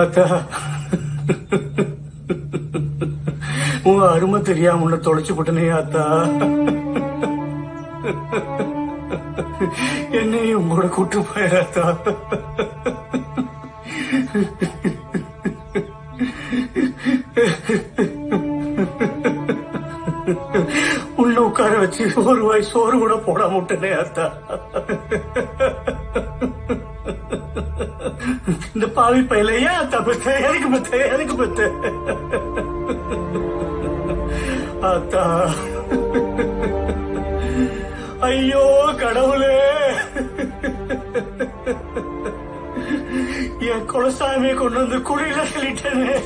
அத்தா, உங்க அருமை தெரியாம உன்னை தொலைச்சு போட்டனே அத்தா. என்னையும் உங்களோட கூட்டு போயிடாத்தா. உள்ள உட்கார வச்சு ஒரு வாய் சோறு கூட போட முட்டனே அத்தா. இந்த பாவி பையில ஏன் அத்தா பத்த? எனக்கு பத்த அத்தா. ஐயோ கடவுளே, என் குலசாமியை கொண்டு வந்து குழியில சொல்லிட்டேனே.